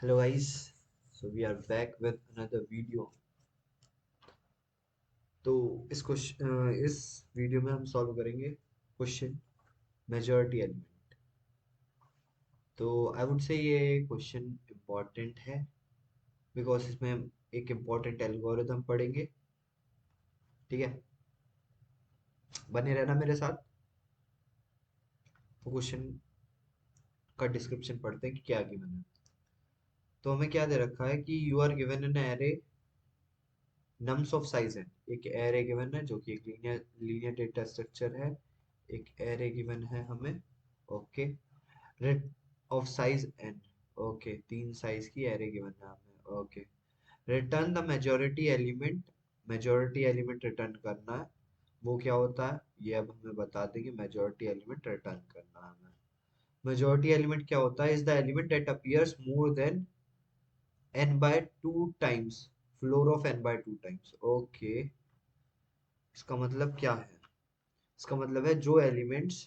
Hello guys, so we are back with another video. तो इस video में हम सॉल्व करेंगे क्वेश्चन मेजॉरिटी एलिमेंट। तो आई वुड से ये क्वेश्चन इम्पोर्टेंट है बिकॉज इसमें हम एक इम्पोर्टेंट एल्गोरिथम पढ़ेंगे। ठीक है, बने रहना मेरे साथ। तो क्वेश्चन का डिस्क्रिप्शन पढ़ते हैं कि क्या गिवन है। तो हमें क्या दे रखा है कि you are given an array nums of size है। एक एरे गिवन है जो कि एक लीनियर लीनियर डेटा स्ट्रक्चर है। एक एरे गिवन है हमें। Okay, rate of size N. Okay, तीन साइज की एरे गिवन है हमें। Okay, return the majority element return करना है। वो क्या होता है ये अब हमें बता देंगे। मेजोरिटी एलिमेंट रिटर्न करना है हमें। मेजोरिटी एलिमेंट क्या होता है? Is the element that appears more than n by 2 times floor of n by 2 times। Okay, इसका मतलब क्या है? इसका मतलब है जो एलिमेंट्स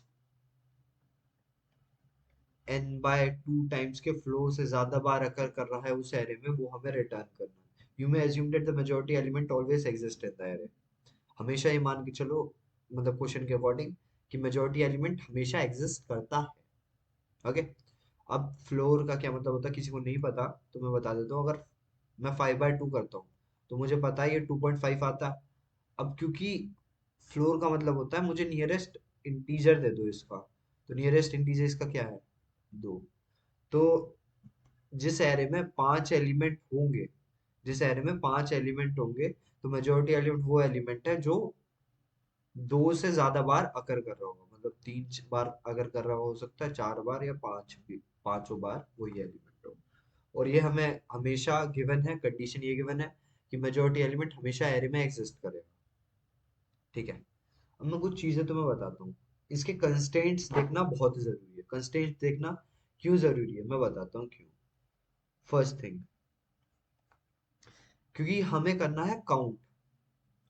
n बाय 2 टाइम्स के फ्लोर से ज्यादा बार अकर कर रहा है उस एरे में, वो हमें रिटर्न करना है। You may assume that the majority element always exist in the array. हमेशा ये मान के चलो, मतलब क्वेश्चन के अकॉर्डिंग, कि मेजॉरिटी एलिमेंट हमेशा एग्जिस्ट करता है। ओके, अब फ्लोर का क्या मतलब होता है किसी को नहीं पता तो मैं बता देता हूँ। अगर मैं 5/2 करता हूँ तो मुझे पता है ये 2.5 आता है। अब क्योंकि फ्लोर का मतलब होता है मुझे नियरेस्ट इंटीजर दे दो इसका, तो नियरेस्ट इंटीजर इसका क्या है? 2। तो जिस एरे में 5 एलिमेंट होंगे, जिस एरे में 5 एलिमेंट होंगे, तो मेजोरिटी एलिमेंट वो एलिमेंट है जो 2 से ज्यादा बार अकर कर रहा होगा। मतलब 3 बार अगर कर रहा हो सकता है, 4 बार या पांच भी, पांचों बार वही एलिमेंट हो। और ये हमें हमेशा गिवन है, कंडीशन ये गिवन है कि मेजोरिटी एलिमेंट हमेशा एरे में एग्जिस्ट करेगा। ठीक है, अब मैं कुछ चीजें तुम्हें बताता हूँ। इसके कंस्ट्रेंट्स देखना बहुत जरूरी है। कंस्ट्रेंट्स देखना क्यों जरूरी है मैं बताता हूँ क्यों। फर्स्ट थिंग, क्योंकि हमें करना है काउंट।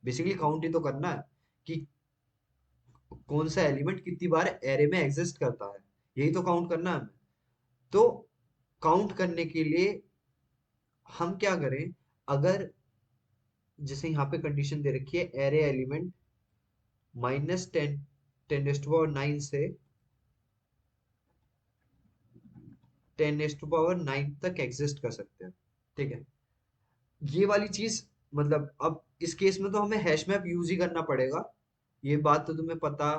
बेसिकली काउंट ही तो करना है कि कौन सा एलिमेंट कितनी बार एरे में एग्जिस्ट करता है, यही तो काउंट करना है हमें। तो काउंट करने के लिए हम क्या करें? अगर जैसे यहाँ पे कंडीशन दे रखी है एरे एलिमेंट -10 10⁻⁹ से 10⁻⁹ तक एग्जिस्ट कर सकते हैं। ठीक है, ये वाली चीज, मतलब अब इस केस में तो हमें हैश मैप यूज ही करना पड़ेगा। ये बात तो तुम्हें पता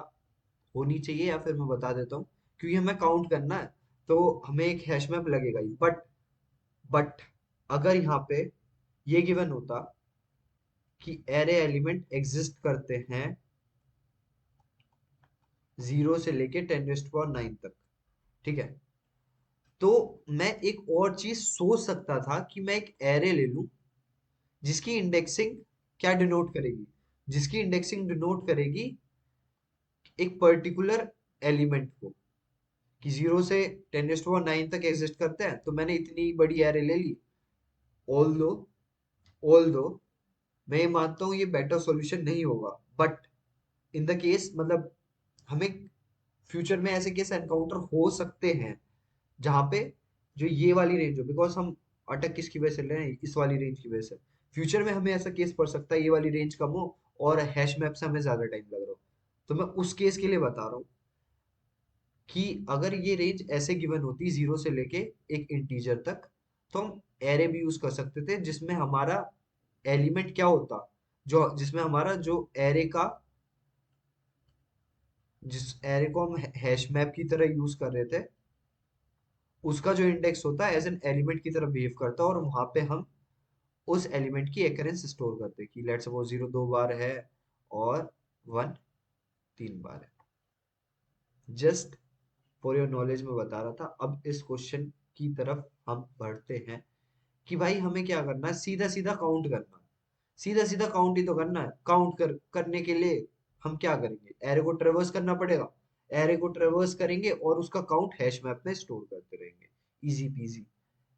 होनी चाहिए, या फिर मैं बता देता हूँ। क्योंकि हमें काउंट करना है तो हमें एक हैश मैप लगेगा ही। बट अगर यहाँ पे ये गिवन होता कि एरे एलिमेंट एग्जिस्ट करते हैं 0 से लेके 10⁻⁹ तक, ठीक है, तो मैं एक और चीज सोच सकता था कि मैं एक एरे ले लूं जिसकी इंडेक्सिंग क्या डिनोट करेगी? जिसकी इंडेक्सिंग डिनोट करेगी एक पर्टिकुलर एलिमेंट को, कि 0 से 10⁻⁹ तक एग्जिस्ट करते हैं, तो मैंने इतनी बड़ी एरे ले ली। ऑल दो ऑल दो मैं ये मानता हूँ ये बेटर सॉल्यूशन नहीं होगा, बट इन द केस, मतलब हमें फ्यूचर में ऐसे केस एनकाउंटर हो सकते हैं जहां पे जो ये वाली रेंज हो, बिकॉज हम अटक किसकी वजह से ले रहे हैं? इस वाली रेंज की वजह से। फ्यूचर में हमें ऐसा केस पड़ सकता है ये वाली रेंज कम हो और हैश मैप से हमें ज्यादा टाइम लग रहा हो। तो मैं उस केस के लिए बता रहा हूँ कि अगर ये रेंज ऐसे गिवन होती 0 से लेके एक इंटीजर तक, तो हम एरे भी यूज कर सकते थे जिसमें हमारा एलिमेंट क्या होता, जो जिसमें हमारा जो एरे का, जिस एरे को हम हैश मैप की तरह यूज कर रहे थे, उसका जो इंडेक्स होता है एज एन एलिमेंट की तरह बिहेव करता है, और वहां पे हम उस एलिमेंट की एकरेंस स्टोर करते हैं कि लेट्स सपोज 0 2 बार है और 1 3 बार है। जस्ट फॉर योर नॉलेज में बता रहा था। अब इस क्वेश्चन की तरफ हम बढ़ते हैं कि भाई हमें क्या करना है? सीधा सीधा काउंट करना है। सीधा सीधा काउंट ही तो करना है। करने के लिए हम क्या करेंगे? एरे को ट्रेवर्स करना पड़ेगा। एरे को ट्रेवर्स करेंगे और उसका काउंट हैश मैप में स्टोर करते रहेंगे। Easy PG.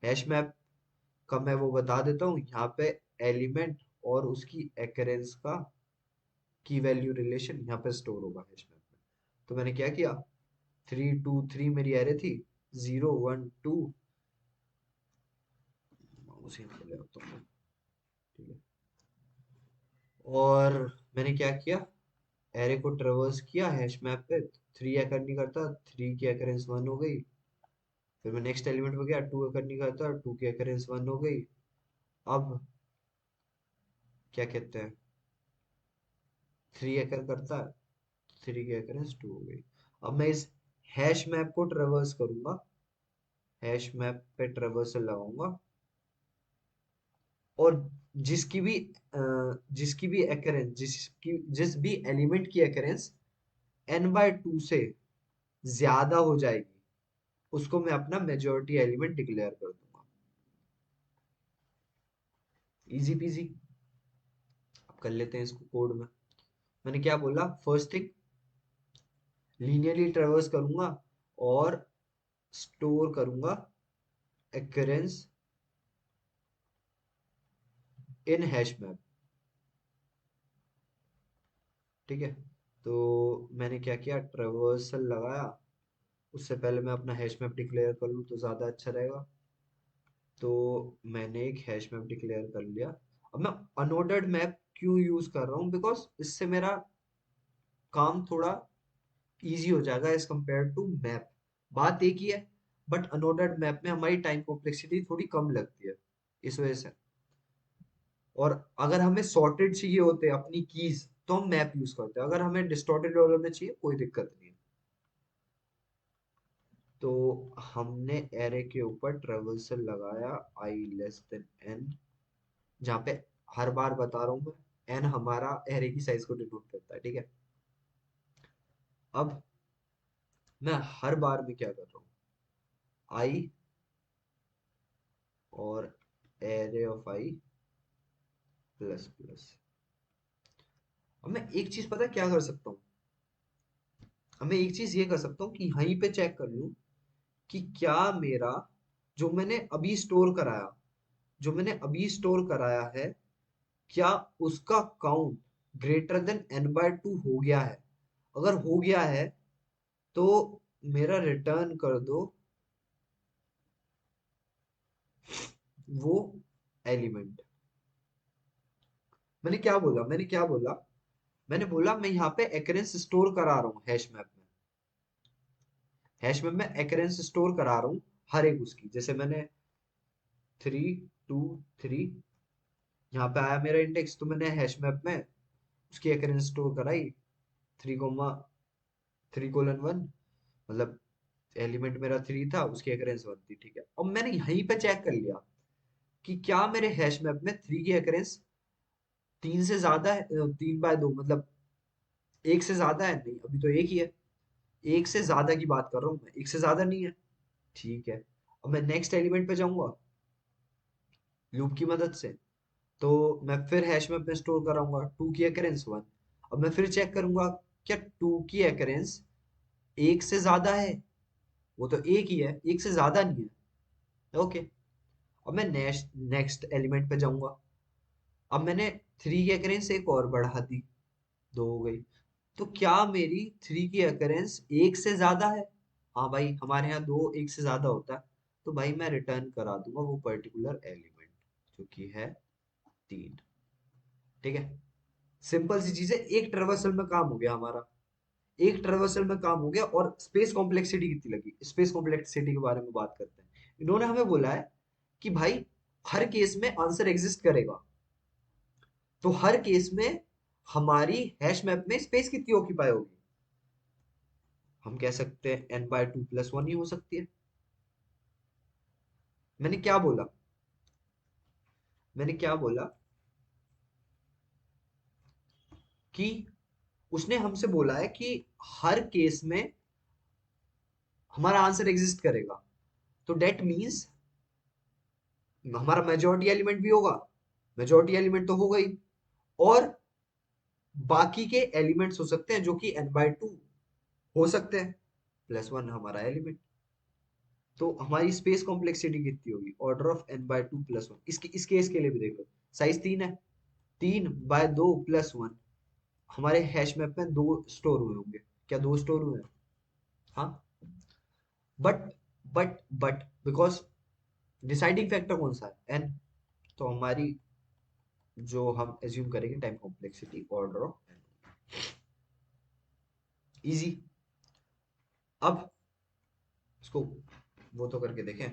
हैश मैप का मैं वो बता देता हूँ यहाँ पे। एलिमेंट और उसकी एक्रेंस का की वैल्यू रिलेशन यहाँ पे स्टोर होगा हैश मैप में। तो मैंने क्या किया, 3 2 3 मेरी एरे थी, 0 1 2 उसी में ले आता हूँ मैं, ठीक है। और मैंने क्या किया, एरे को ट्रेवर्स किया हैश मैप पे, 3 एकर नहीं करता, 3 की अकरेंस 1 हो गई। फिर मैं नेक्स्ट एलिमेंट पे गया, 2 एकर नहीं करता, 2 की अकरेंस 1 हो गई। अब क्या कहते हैं, 3 एकर करता है, 3 की अकरेंस 2 हो गई। अब मैं इस हैश मैप को ट्रेवर्स करूंगा, हैश मैप पे ट्रेवर्सल लगाऊंगा, और जिसकी भी जिसकी भी एक्रेंस, जिस भी एलिमेंट की एक्रेंस n/2 से ज्यादा हो जाएगी, उसको मैं अपना मेजॉरिटी एलिमेंट डिक्लेयर कर दूंगा। Easy PG. अब कर लेते हैं इसको कोड में। मैंने क्या बोला, फर्स्ट थिंग लीनियरली ट्रेवर्स करूंगा और स्टोर करूंगा एक्रेंस इन हैश मैप, ठीक है। तो मैंने क्या किया, ट्रेवर्सल लगाया, उससे पहले मैं अपना हैश मैप डिक्लेयर कर लूँ तो ज़्यादा अच्छा रहेगा। तो मैंने एक हैश मैप डिक्लेयर कर लिया। अब मैं अनऑर्डर्ड मैप क्यों यूज कर रहा हूँ, बिकॉज इससे मेरा काम थोड़ा इजी हो जाएगा एज कम्पेयर टू मैप। बात एक ही है, बट अनऑर्डर्ड मैप में हमारी टाइम कॉम्प्लेक्सिटी थोड़ी कम लगती है, इस वजह से। और अगर हमें सॉर्टेड चाहिए होते हैं अपनी कीज, तो हम मैप यूज करते हैं। अगर हमें डिस्टॉर्टेड ऑर्डर में चाहिए, कोई दिक्कत नहीं है। तो हमने एरे के ऊपर ट्रेवर्सल लगाया आई लेस देन एन, जहाँ पे हर बार बता रहा हूँ मैं, एन हमारा एरे की साइज को डिनोट करता है, ठीक है। अब मैं हर बार में क्या कर रहा हूँ, आई और array of I plus plus. अब मैं एक चीज पता है क्या कर सकता हूँ, अब मैं एक चीज ये कर सकता हूँ कि यहीं पे चेक कर लूँ कि क्या मेरा जो मैंने अभी स्टोर कराया, जो मैंने अभी स्टोर कराया है, क्या उसका काउंट ग्रेटर देन n/2 हो गया है। अगर हो गया है तो मेरा रिटर्न कर दो वो एलिमेंट। मैंने बोला मैं यहाँ पे एक्रेंस स्टोर करा रहा हूँ हैश मैप में, हैश मैप में एक्रेंस स्टोर करा रहा हूँ हर एक उसकी। जैसे मैंने 3 2 3 यहाँ पे आया मेरा इंडेक्स, तो मैंने हैश मैप में उसकी एक्रेंस स्टोर कराई, 3,3:1, मतलब एलिमेंट मेरा 3 था, उसकी एक्रेंस 1 थी, ठीक है। अब मैंने यहीं पे चेक कर लिया कि क्या मेरे हैश मैप में 3 की एक्रेंस 3 से ज्यादा है, 3/2, मतलब एक से ज्यादा है। नहीं, अभी तो एक ही है, एक से ज्यादा की बात कर रहा हूँ मैं, एक से ज्यादा नहीं है, ठीक है। अब मैं नेक्स्ट एलिमेंट पे जाऊंगा लूप की मदद से, तो मैं फिर हैश मैप में स्टोर कराऊंगा 2 की अकरेंस 1। अब मैं फिर चेक करूंगा क्या 2 की अकरेंस एक से ज्यादा है, वो तो एक ही है, एक से ज्यादा नहीं है, ओके। अब मैं नेक्स्ट नेक्स्ट एलिमेंट पे जाऊंगा। अब मैंने 3 की अकरेंस एक और बढ़ा दी, 2 हो गई। तो क्या मेरी 3 की अकरेंस एक से ज्यादा है? हाँ भाई, हमारे यहाँ दो एक से ज्यादा होता है, तो भाई मैं रिटर्न करा दूंगा वो पर्टिकुलर एलिमेंट, जो कि है 3, ठीक है। सिंपल सी चीज है, एक ट्रेवर्सल में काम हो गया हमारा, एक ट्रेवर्सल में काम हो गया। और स्पेस कॉम्प्लेक्सिटी कितनी लगी, स्पेस कॉम्प्लेक्सिटी के बारे में बात करते हैं। इन्होंने हमें बोला है कि भाई हर केस में आंसर एग्जिस्ट करेगा, तो हर केस में हमारी हैश मैप में स्पेस कितनी ऑक्यूपाई होगी, हम कह सकते हैं n/2 + 1 ही हो सकती है। मैंने क्या बोला, मैंने क्या बोला कि उसने हमसे बोला है कि हर केस में हमारा आंसर एग्जिस्ट करेगा, तो डेट मीन्स हमारा मेजोरिटी एलिमेंट भी होगा, मेजोरिटी एलिमेंट तो होगा ही, और बाकी के एलिमेंट्स हो सकते हैं जो कि n/2 हो सकते हैं, +1 हमारा एलिमेंट। तो हमारी स्पेस कॉम्प्लेक्सिटी कितनी होगी, ऑर्डर ऑफ n/2 + 1। इसकी इस केस के लिए भी देख लो, साइज 3 है, 3/2 + 1। हमारे हैश मैप में दो स्टोर हुए होंगे, क्या दो स्टोर हुए हैं? हाँ। But but because deciding factor कौन सा है, एन। तो हमारी जो हम एज्यूम करेंगे time complexity order of easy. अब इसको वो तो करके देखें,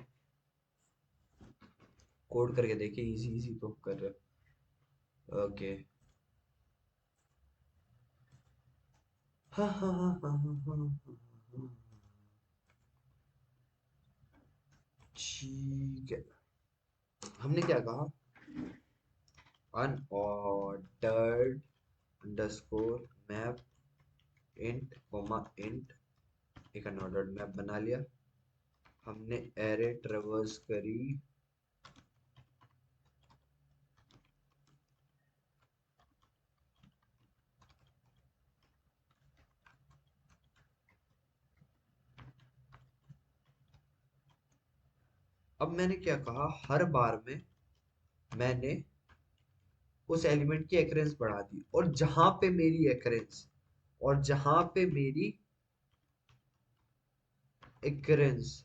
कोड करके देखें, इजी इजी तो कर रहे। ओके। हाँ हाँ हाँ हाँ हाँ हाँ हाँ, हाँ। ठीक है, हमने क्या कहा, unordered underscore map int comma int, एक अनऑर्डर्ड मैप बना लिया हमने, एरे ट्रेवर्स करी, अब मैंने क्या कहा, हर बार में मैंने उस एलिमेंट की एक्रेंस बढ़ा दी, और जहां पे मेरी एक्रेंस, और जहां पे मेरी एक्रेंस,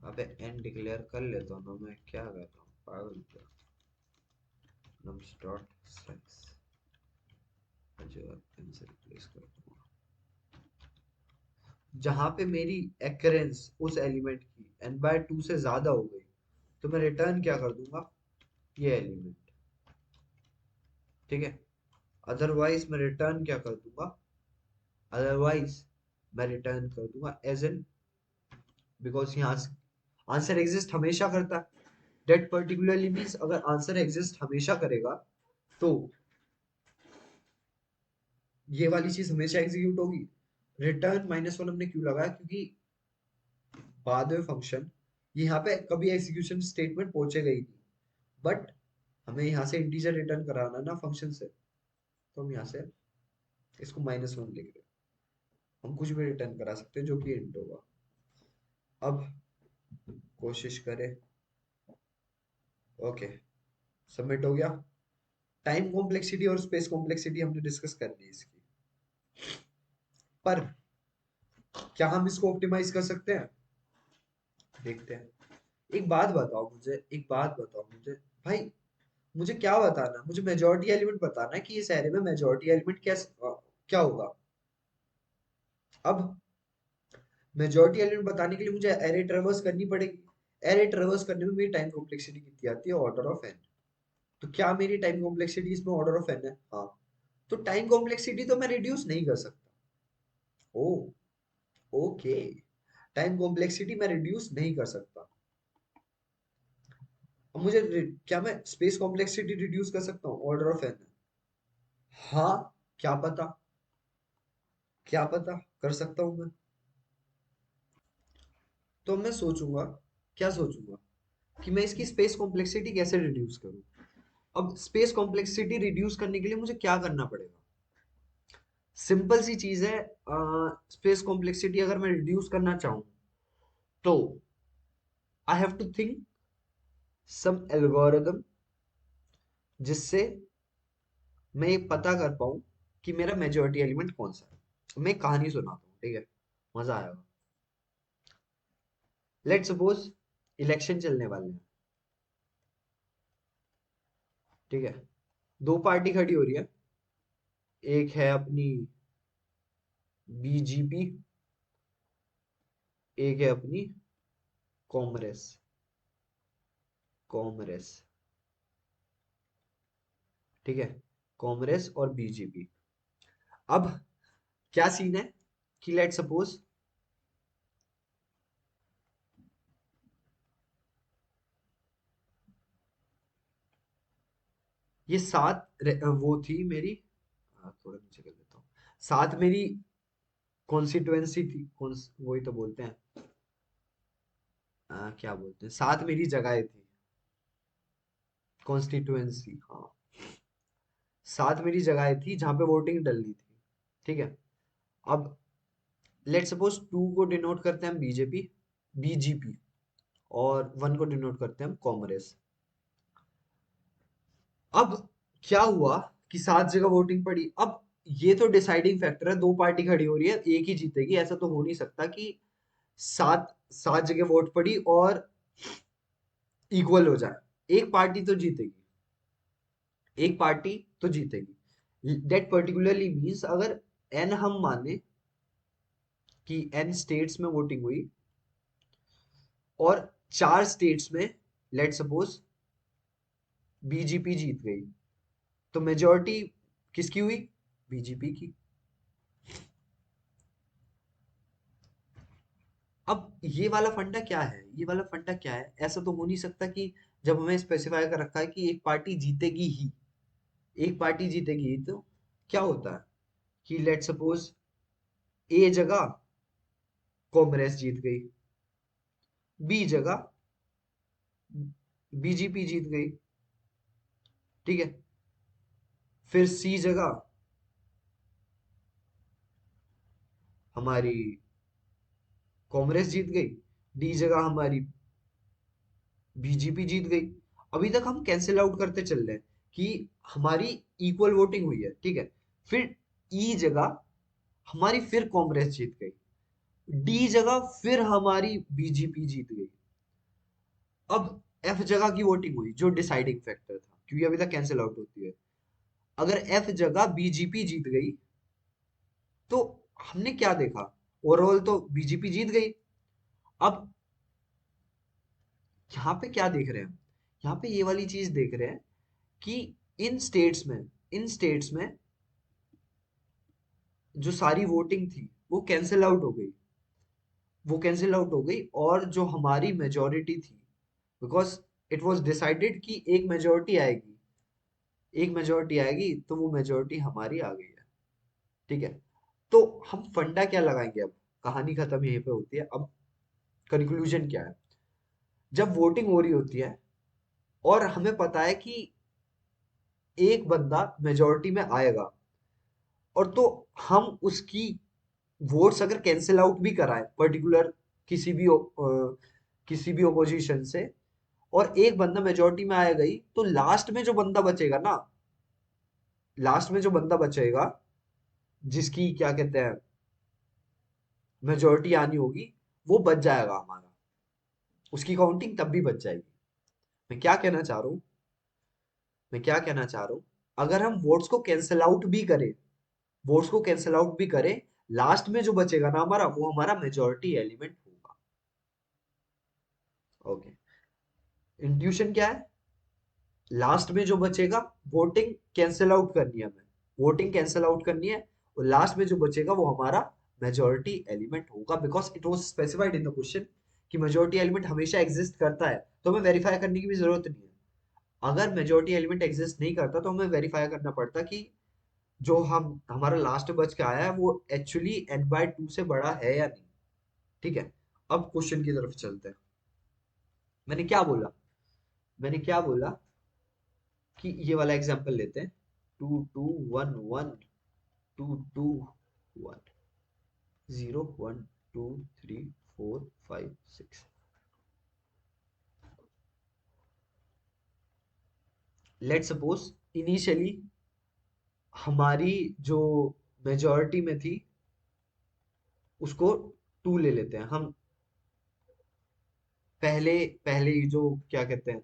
अबे एन डिक्लेयर कर लेता हूँ ना, मैं क्या कर रहा हूँ पागल क्या, नम्स डॉट साइज जो एन से रिप्लेस कर दूंगा, जहां पे मेरी एक्रेंस उस एलिमेंट की n/2 से ज्यादा हो गई, तो मैं रिटर्न क्या कर दूंगा, ये एलिमेंट। ठीक है, अदरवाइज मैं रिटर्न क्या कर दूंगा, अदरवाइज मैं रिटर्न कर दूंगा एज एन, बिकॉज यहाँ आंसर एग्जिस्ट हमेशा करता है, डेट पर्टिकुलरली मीन्स अगर आंसर एग्जिस्ट हमेशा करेगा तो ये वाली चीज हमेशा एग्जीक्यूट होगी। रिटर्न -1 हमने क्यों लगाया, क्योंकि बाद में फंक्शन यहाँ पे कभी एग्जीक्यूशन स्टेटमेंट पहुंचेगा ही नहीं, बट हमें यहाँ से इंटीजर रिटर्न कराना ना फंक्शन से, तो हम यहाँ से इसको -1 लिख रहे हैं, हम कुछ भी रिटर्न करा सकते हैं जो कि इंट होगा। अब कोशिश करें, ओके सबमिट हो गया। टाइम कॉम्प्लेक्सिटी और स्पेस कॉम्प्लेक्सिटी हमने डिस्कस कर ली इसकी, पर क्या हम इसको ऑप्टिमाइज कर सकते हैं, देखते हैं। एक बात बताओ मुझे, एक बात बताओ मुझे भाई, मुझे क्या बताना, मुझे मेजॉरिटी एलिमेंट बताना है कि इस एरे में मेजॉरिटी एलिमेंट क्या होगा। अब मेजॉरिटी एलिमेंट बताने के लिए मुझे एरे ट्रेवर्स करनी पड़ेगी, एरे ट्रेवर्स करने में मेरी टाइम कॉम्प्लेक्सिटी कितनी आती है, ऑर्डर ऑफ एन। तो क्या मेरी टाइम कॉम्प्लेक्सिटी इसमें ऑर्डर ऑफ एन है, हाँ, तो टाइम कॉम्प्लेक्सिटी तो मैं रिड्यूस नहीं कर सकता। ओ ओके, टाइम कॉम्प्लेक्सिटी मैं रिड्यूस नहीं कर सकता। अब मुझे क्या मैं स्पेस कॉम्प्लेक्सिटी रिड्यूस कर सकता हूँ, ऑर्डर ऑफ एन है, हाँ, क्या पता, क्या पता कर सकता हूँ मैं। तो मैं सोचूंगा, क्या सोचूंगा, कि मैं इसकी स्पेस कॉम्प्लेक्सिटी कैसे रिड्यूस करूँ। अब स्पेस कॉम्प्लेक्सिटी रिड्यूस करने के लिए मुझे क्या करना पड़ेगा, सिंपल सी चीज है। स्पेस कॉम्प्लेक्सिटी अगर मैं रिड्यूस करना चाहूँ तो I have to think some algorithm, जिससे मैं ये पता कर पाऊँ कि मेरा मेजॉरिटी एलिमेंट कौन सा है। मैं एक कहानी सुनाता हूँ, ठीक है, मजा आएगा। लेट सपोज इलेक्शन चलने वाले हैं, ठीक है, दो पार्टी खड़ी हो रही है, एक है अपनी बीजेपी, एक है अपनी कांग्रेस, कांग्रेस, ठीक है, कांग्रेस और बीजेपी। अब क्या सीन है कि लेट सपोज ये वो थी मेरी, थोड़ा नीचे कर देता हूँ, सात मेरी कॉन्स्टिट्युएंसी थी, वही तो बोलते हैं, क्या बोलते हैं, सात मेरी जगह थी, कॉन्स्टिट्युएंसी, हाँ, सात मेरी जगह थी जहां पे वोटिंग डलनी थी, ठीक है। अब लेट सपोज 2 को डिनोट करते हैं हम बीजेपी, बीजीपी, और 1 को डिनोट करते हैं हम कांग्रेस। अब क्या हुआ कि 7 जगह वोटिंग पड़ी। अब ये तो डिसाइडिंग फैक्टर है, दो पार्टी खड़ी हो रही है, एक ही जीतेगी, ऐसा तो हो नहीं सकता कि सात सात जगह वोट पड़ी और इक्वल हो जाए, एक पार्टी तो जीतेगी, एक पार्टी तो जीतेगी। दैट पर्टिकुलरली मीन्स अगर एन हम माने कि एन स्टेट्स में वोटिंग हुई और 4 स्टेट्स में लेट सपोज बीजेपी जीत गई, तो मेजोरिटी किसकी हुई? बीजेपी की। अब ये वाला फंडा क्या है, ये वाला फंडा क्या है? ऐसा तो हो नहीं सकता कि जब हमें स्पेसिफाई कर रखा है कि एक पार्टी जीतेगी ही, एक पार्टी जीतेगी, तो क्या होता है कि लेट सपोज ए जगह कांग्रेस जीत गई, बी जगह बीजेपी जीत गई, ठीक है, फिर सी जगह हमारी कांग्रेस जीत गई, डी जगह हमारी बीजेपी जीत गई। अभी तक हम कैंसिल आउट करते चल रहे हैं कि हमारी इक्वल वोटिंग हुई है, ठीक है। फिर ई जगह हमारी फिर कांग्रेस जीत गई, डी जगह फिर हमारी बीजेपी जीत गई। अब एफ जगह की वोटिंग हुई जो डिसाइडिंग फैक्टर था, क्योंकि अभी तक कैंसिल आउट होती है। अगर एफ जगह बीजेपी जीत गई तो हमने क्या देखा, ओवरऑल तो बीजेपी जीत गई। अब यहाँ पे क्या देख रहे हैं हम, यहाँ पे ये वाली चीज देख रहे हैं कि इन स्टेट्स में, इन स्टेट्स में जो सारी वोटिंग थी वो कैंसिल आउट हो गई, वो कैंसिल आउट हो गई, और जो हमारी मेजोरिटी थी, बिकॉज इट वाज डिसाइडेड कि एक मेजोरिटी आएगी, एक मेजोरिटी आएगी, तो वो मेजोरिटी हमारी आ गई है, ठीक है। तो हम फंडा क्या लगाएंगे अब, कहानी खत्म यहीं पे होती है। अब कंक्लूजन क्या है, जब वोटिंग हो रही होती है और हमें पता है कि एक बंदा मेजोरिटी में आएगा, और तो हम उसकी वोट्स अगर कैंसिल आउट भी कराएं पर्टिकुलर किसी भी किसी भी ओपोजिशन से, और एक बंदा मेजोरिटी में आएगा ही, तो लास्ट में जो बंदा बचेगा ना, लास्ट में जो बंदा बचेगा जिसकी क्या कहते हैं मेजोरिटी आनी होगी, वो बच जाएगा हमारा, उसकी काउंटिंग तब भी बच जाएगी। मैं क्या कहना चाह रहा हूँ, मैं क्या कहना चाह रहा हूँ, अगर हम वोट्स को कैंसिल आउट भी करें, वोट्स को कैंसिल आउट भी करें, लास्ट में जो बचेगा ना हमारा, वो हमारा मेजोरिटी एलिमेंट होगा। ओके, इंट्यूशन क्या है, लास्ट में जो बचेगा, वोटिंग कैंसिल आउट करनी है हमें, वोटिंग कैंसिल आउट करनी है, और लास्ट में जो बचेगा वो हमारा मेजोरिटी एलिमेंट होगा, because it was specified in the question कि मेजोरिटी एलिमेंट हमेशा एग्जिस्ट करता है, तो हमें वेरीफाई करने की भी जरूरत नहीं है। अगर मेजोरिटी एलिमेंट एग्जिस्ट नहीं करता तो हमें वेरीफाई करना पड़ता कि जो हम हमारा लास्ट बच के आया है वो एक्चुअली n/2 से बड़ा है या नहीं, ठीक है। अब क्वेश्चन की तरफ चलते हैं। मैंने क्या बोला, मैंने क्या बोला कि ये वाला एग्जांपल लेते हैं, 2 2 1 1 2 2 1 0 1 2 3 4 5 6। लेट सपोज इनिशियली हमारी जो मेजॉरिटी में थी उसको 2 ले लेते हैं हम, पहले पहले ही जो क्या कहते हैं,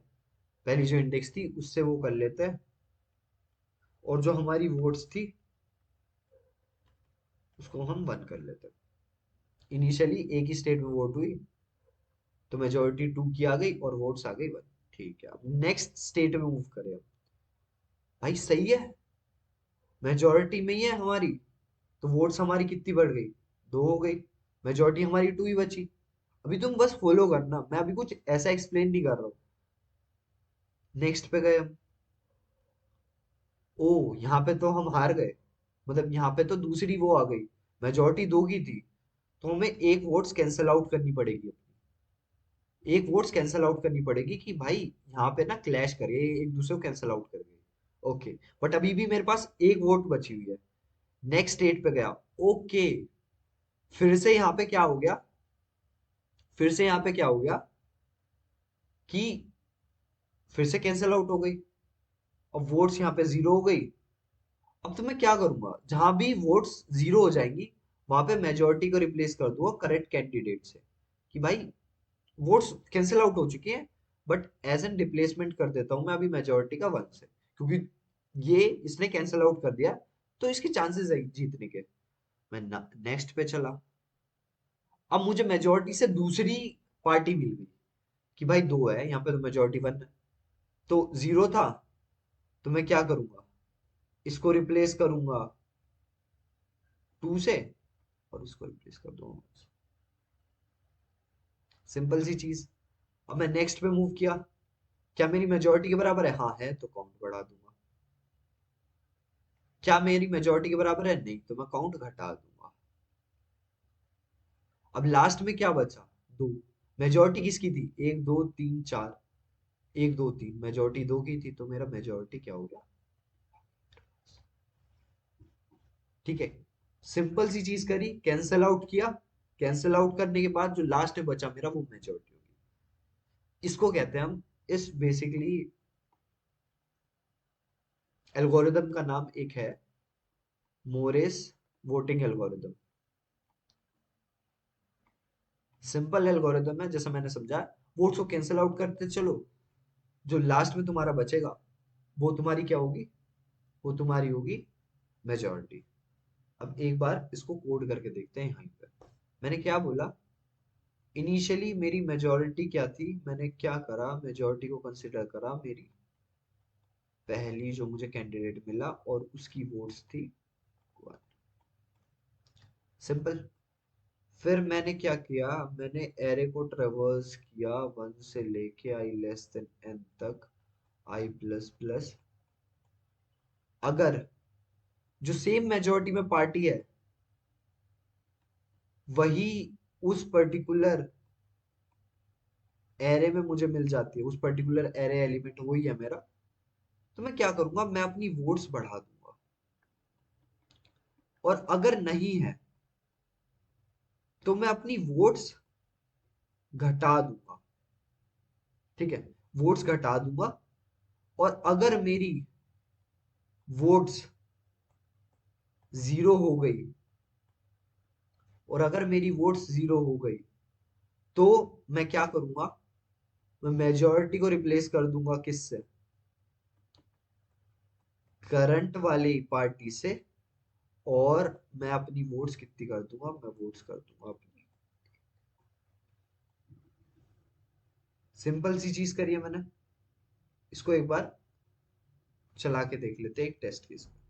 पहली जो इंडेक्स थी उससे वो कर लेते हैं, और जो हमारी वोट्स थी उसको हम 1 कर लेते हैं। इनिशियली एक ही स्टेट में वोट हुई, तो मेजोरिटी 2 की आ गई और वोट्स आ गई 1, ठीक है। अब नेक्स्ट स्टेट में मूव करें, अब भाई सही है, मेजोरिटी में ही है हमारी, तो वोट्स हमारी कितनी बढ़ गई, 2 हो गई, मेजोरिटी हमारी 2 ही बची। अभी तुम बस फॉलो करना, मैं अभी कुछ ऐसा एक्सप्लेन नहीं कर रहा हूँ। नेक्स्ट पे गए हम, ओ यहाँ पे तो हम हार गए, मतलब यहाँ पे तो दूसरी वो आ गई, मेजोरिटी 2 की थी, तो हमें एक वोट्स कैंसिल आउट करनी पड़ेगी, एक वोट्स कैंसिल आउट करनी पड़ेगी कि भाई यहाँ पे ना क्लैश करे, एक दूसरे को कैंसिल आउट कर गए। ओके, बट अभी भी मेरे पास एक वोट बची हुई है। नेक्स्ट स्टेट पे गया, ओके, फिर से यहाँ पे क्या हो गया, फिर से यहाँ पे क्या हो गया कि फिर से कैंसिल आउट हो गई, अब वोट्स यहाँ पे 0 हो गई। अब तो मैं क्या करूंगा, जहां भी वोट्स 0 हो जाएंगी वहां पे मेजोरिटी को रिप्लेस कर दूंगा करेक्ट कैंडिडेट से, कि भाई वोट्स कैंसिल आउट हो चुके हैं, बट एज एन रिप्लेसमेंट कर देता हूँ मैं अभी मेजोरिटी का 1 से, क्योंकि ये इसने कैंसिल आउट कर दिया, तो इसके चांसेस है जीतने के। मैं नेक्स्ट पे चला। अब मुझे मेजोरिटी से दूसरी पार्टी मिल गई कि भाई 2 है यहाँ पे, तो मेजोरिटी 1 है, तो 0 था। तो मैं क्या करूंगा, इसको रिप्लेस करूंगा 2 से, और इसको रिप्लेस कर दूंगा। सिंपल सी चीज। अब मैं नेक्स्ट पे मूव किया, क्या मेरी मेजोरिटी के बराबर है? हाँ है, तो काउंट बढ़ा दूंगा। क्या मेरी मेजोरिटी के बराबर है? नहीं, तो मैं काउंट घटा दूंगा। अब लास्ट में क्या बचा? 2। मेजोरिटी किसकी थी? 1 2 3 4, 1 2 3, मेजोरिटी 2 की थी, तो मेरा मेजोरिटी क्या हो गया? ठीक है, सिंपल सी चीज करी, कैंसल आउट किया। कैंसल आउट करने के बाद जो लास्ट में बचा मेरा, वो मेजोरिटी होगी। इसको कहते हैं हम, इस बेसिकली एल्गोरिदम का नाम एक है मोरेस वोटिंग एल्गोरिदम। सिंपल एल्गोरिदम है, जैसा मैंने समझा। वोट्स को कैंसिल आउट करते चलो, जो लास्ट में तुम्हारा बचेगा वो तुम्हारी क्या होगी? वो तुम्हारी होगी मेजोरिटी। अब एक बार इसको कोड करके देखते हैं। यहीं पर मैंने क्या बोला, इनिशियली मेरी मेजोरिटी क्या थी? मैंने क्या करा, मेजोरिटी को कंसिडर करा मेरी पहली जो मुझे कैंडिडेट मिला, और उसकी वोट्स थी 1। सिंपल। फिर मैंने क्या किया, मैंने एरे को ट्रेवर्स किया 1 से लेके आई लेस देन n तक, आई प्लस प्लस। अगर जो सेम मेजोरिटी में पार्टी है वही उस पर्टिकुलर एरे में मुझे मिल जाती है, उस पर्टिकुलर एरे एलिमेंट वही है मेरा, तो मैं क्या करूंगा, मैं अपनी वोट्स बढ़ा दूंगा। और अगर नहीं है तो मैं अपनी वोट्स घटा दूंगा। ठीक है, वोट्स घटा दूंगा। और अगर मेरी वोट्स 0 हो गई, और अगर मेरी वोट्स 0 हो गई, तो मैं क्या करूंगा, मैं मेजोरिटी को रिप्लेस कर दूंगा किससे? करंट वाली पार्टी से। और मैं अपनी वोट्स कितनी कर दूंगा, मैं वोट्स कर दूंगा अपनी। सिंपल सी चीज करी है मैंने। इसको एक बार चला के देख लेते हैं, एक टेस्ट केस में।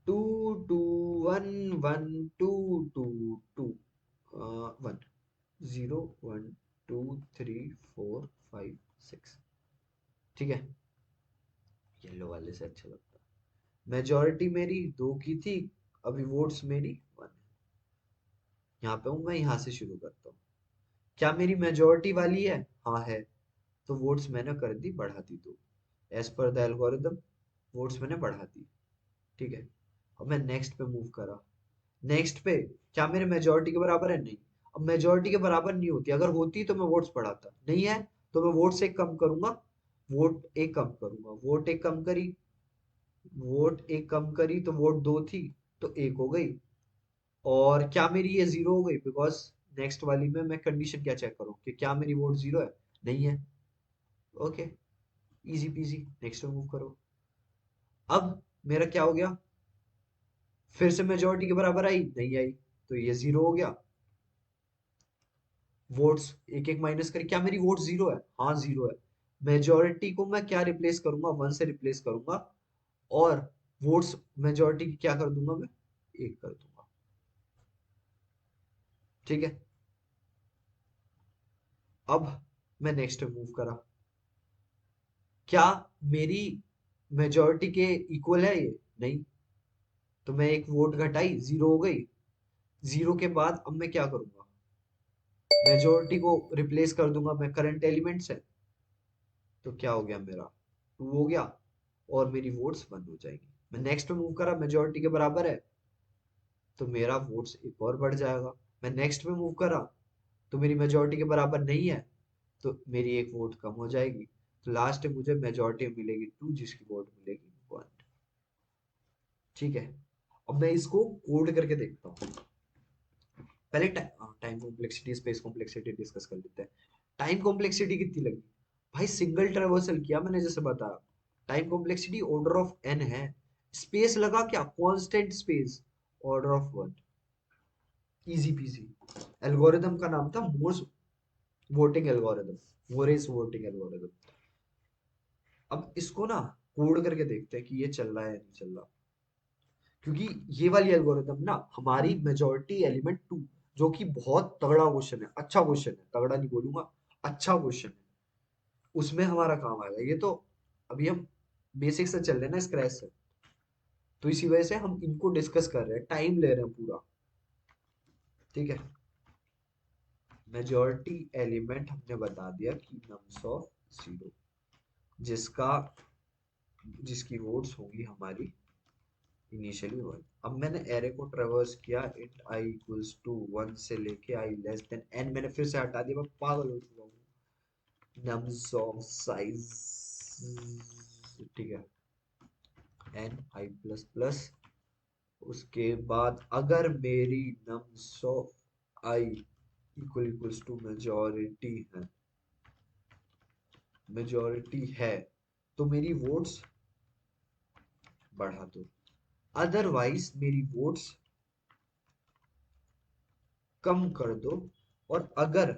2 2 1 1 2 2 2 1 0 1 2 3 4 5 6। ठीक है, येलो वाले से अच्छा लगता है। मेजोरिटी मेरी 2 की थी, अभी वोट्स मेरी 1 है। यहाँ पे हूँ मैं, यहाँ से शुरू करता हूँ। क्या मेरी मेजोरिटी वाली है? हाँ है, तो वोट्स मैंने कर दी, बढ़ा दी 2। As per the algorithm votes मैंने बढ़ा दी। ठीक है, अब मैं नेक्स्ट पे मूव करा। नेक्स्ट पे क्या मेरे मेजोरिटी के बराबर है? नहीं। अब मेजोरिटी के बराबर नहीं होती, अगर होती तो मैं वोट्स बढ़ाता, नहीं है तो मैं वोट्स एक कम करूंगा। वोट एक कम करूंगा, वोट एक कम करी, वोट एक कम करी, तो वोट 2 थी तो 1 हो गई। और क्या मेरी ये 0 हो गई? बिकॉज नेक्स्ट वाली में मैं कंडीशन क्या चेक करूं कि क्या मेरी वोट 0 है? नहीं है। ओके, इजी पीजी, नेक्स्ट पे मूव करो। अब मेरा क्या हो गया, फिर से मेजोरिटी के बराबर आई? नहीं आई, तो ये 0 हो गया। वोट्स एक एक माइनस करें, क्या मेरी वोट 0 है? हाँ 0 है। मेजोरिटी को मैं क्या रिप्लेस करूंगा, 1 से रिप्लेस करूंगा। और वोट्स मेजोरिटी की क्या कर दूंगा मैं? 1 कर दूंगा। ठीक है, अब मैं नेक्स्ट मूव करा। क्या मेरी मेजोरिटी के इक्वल है ये? नहीं, तो मैं एक वोट घटाई, 0 हो गई। 0 के बाद अब मैं क्या करूंगा, मेजोरिटी को रिप्लेस कर दूंगा मैं करंट एलिमेंट से। तो क्या हो गया मेरा, 2 हो गया, और मेरी वोट्स 1 हो जाएगी। मैं नेक्स्ट पे मूव करा, मेजोरिटी के बराबर है, तो मेरा वोट्स एक और बढ़ जाएगा। मैं नेक्स्ट पे मूव करा, तो मेरी मेजोरिटी के बराबर नहीं है, तो मेरी एक वोट कम हो जाएगी। तो लास्ट में मुझे मेजोरिटी मिलेगी 2, जिसकी वोट मिलेगी 1। ठीक है, अब मैं इसको कोड करके देखता हूँ। पहले time time complexity space complexity discuss कर लेते हैं। टाइम कॉम्प्लेक्सिटी कितनी लगी भाई, सिंगल ट्रेवर्सल किया मैंने जैसे बताया, time complexity order of N है। स्पेस लगा क्या, constant space, order of one, easy peasy. Algorithm का नाम था Moore's voting algorithm, Moore's voting algorithm. अब इसको ना कोड करके देखते हैं कि ये चल रहा है या नहीं चल रहा, क्योंकि ये वाली एल्गोरिदम ना हमारी मेजोरिटी एलिमेंट टू, जो कि बहुत तगड़ा क्वेश्चन है, अच्छा क्वेश्चन है, तगड़ा नहीं बोलूंगा, अच्छा क्वेश्चन है, उसमें हमारा काम आएगा। ये तो अभी हम बेसिक से चल रहे हैं ना, स्क्रैच से, तो इसी वजह से हम इनको डिस्कस कर रहे हैं, टाइम ले रहे हैं पूरा। ठीक है, मेजोरिटी एलिमेंट हमने बता दिया कि नम्स ऑफ जीरो, जिसका जिसकी वोट्स होंगी हमारी इनिशियली वन। अब मैंने एरे को ट्रेवर्स किया, int I equals to one से लेके आई लेस देन एन, मैंने फिर से हटा दिया, मैं पागल हो चुका हूँ। नम्स ऑफ साइज, ठीक है, एन आई प्लस प्लस, उसके बाद अगर मेरी nums of I equals to majority है तो मेरी वोट्स बढ़ा दो, अदरवाइज मेरी वोट्स कम कर दो। और अगर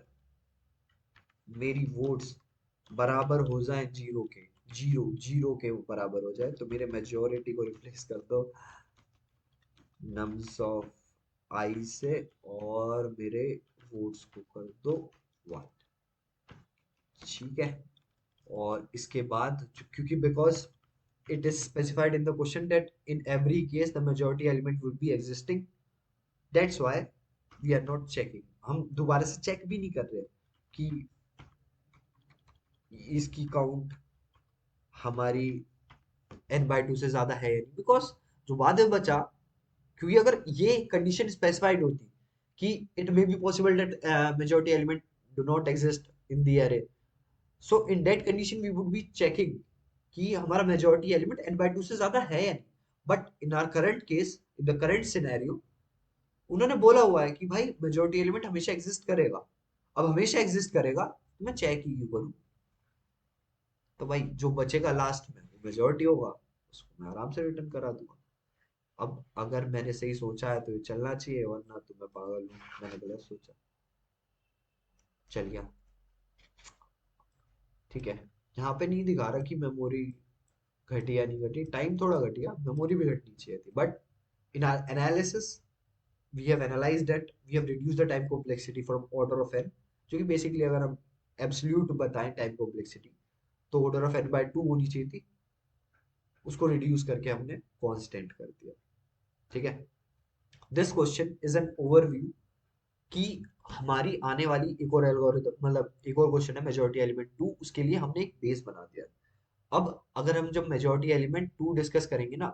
मेरी वोट्स बराबर हो जाए जीरो के, जीरो जीरो के बराबर हो जाए, तो मेरे मेजोरिटी को रिप्लेस कर दो नम्स ऑफ आई से, और मेरे वोट्स को कर दो वन। ठीक है, और इसके बाद क्योंकि because it is specified in the question that in every case the majority element would be existing, that's why we are not checking, हम दोबारा से चेक भी नहीं कर रहे कि इसकी काउंट हमारी n by 2 से ज्यादा है, बिकॉज जो बाद में बचा, क्योंकि अगर ये कंडीशन स्पेसिफाइड होती कि it may be possible that majority element do not exist in the array, so in that condition we would be checking कि हमारा मेजॉरिटी एलिमेंट n by 2 से ज्यादा है या नहीं। But in our current case, in the current scenario, उन्होंने बोला हुआ है कि भाई मेजॉरिटी एलिमेंट हमेशा एग्जिस्ट करेगा। अब हमेशा एग्जिस्ट करेगा तो मैं चेक ही क्यों करूं, तो भाई जो बचेगा लास्ट में वो मेजॉरिटी होगा, उसको मैं आराम से रिटर्न करा दूंगा। अब अगर मैंने सही सोचा है तो ये चलना चाहिए, वरना तो मैं पागल हूँ, मैंने गलत सोचा। चल गया, ठीक है। यहाँ पे नहीं दिखा रहा कि मेमोरी घटी या नहीं घटी, टाइम थोड़ा घट गया, मेमोरी भी घटनी चाहिए थी, but in our analysis we have analyzed that we have reduced the time complexity from order of n, जो कि बेसिकली अगर हम एब्सोल्यूट बताएं टाइम कॉम्प्लेक्सिटी, तो ऑर्डर ऑफ n बाय 2 होनी चाहिए थी, उसको रिड्यूस करके हमने कांस्टेंट कर दिया। ठीक है, this question is an overview कि हमारी आने वाली एक और एल्गोरिथम, मतलब एक और क्वेश्चन है मेजॉरिटी एलिमेंट 2, उसके लिए हमने एक बेस बना दिया। अब अगर हम जब मेजॉरिटी एलिमेंट 2 डिस्कस करेंगे ना,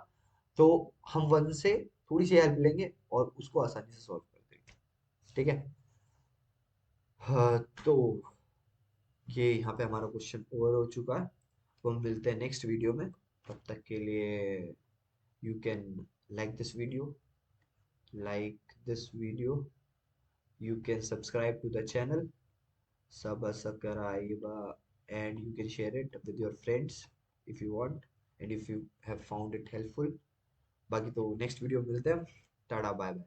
तो हम वन से थोड़ी सी हेल्प लेंगे और उसको आसानी से सॉल्व कर देंगे। ठीक है, हाँ, तो ये यहाँ पे हमारा क्वेश्चन ओवर हो चुका है, तो हम मिलते हैं नेक्स्ट वीडियो में। तब तक के लिए you can like this video, you can subscribe to the channel, subscribe, and you can share it with your friends if you want, and if you have found it helpful। बाकी तो next video मिलते हैं, tata bye bye.